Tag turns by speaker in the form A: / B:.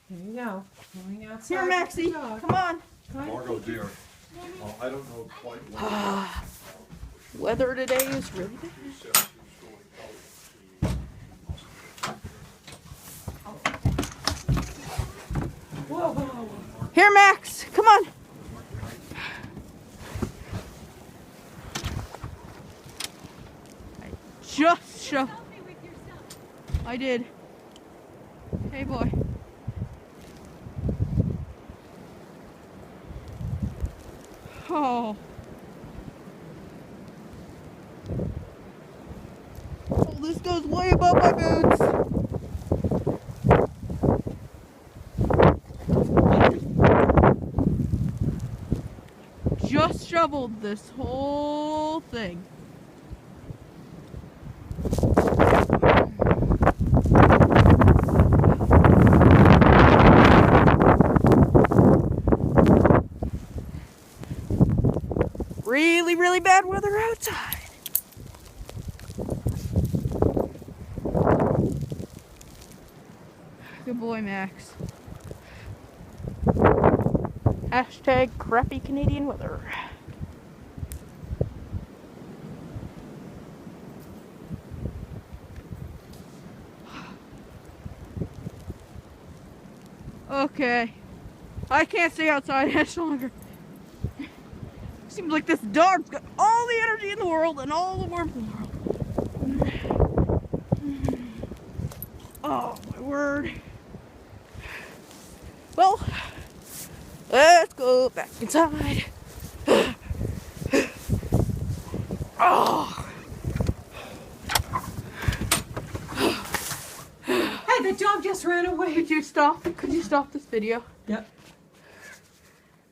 A: There you go. Going outside.
B: Here,
A: with
B: Maxie,
A: the dog.
B: come on.
C: Margot dear. Well, I don't know quite what.
B: Weather today is really bad.
A: Whoa, whoa, whoa.
B: Here, Max, come on. I just shoved. I did. Hey, boy. Oh. Oh, this goes way above my boots. Just shoveled this whole thing. Really, really bad weather outside. Good boy, Max. Hashtag crappy Canadian weather. Okay. I can't stay outside much longer. Seems like this dog's got all the energy in the world and all the warmth in the world. Oh, my word. Well, let's go back inside. Oh.
A: Hey, the dog just ran away.
B: Could you stop? Could you stop this video?
A: Yep.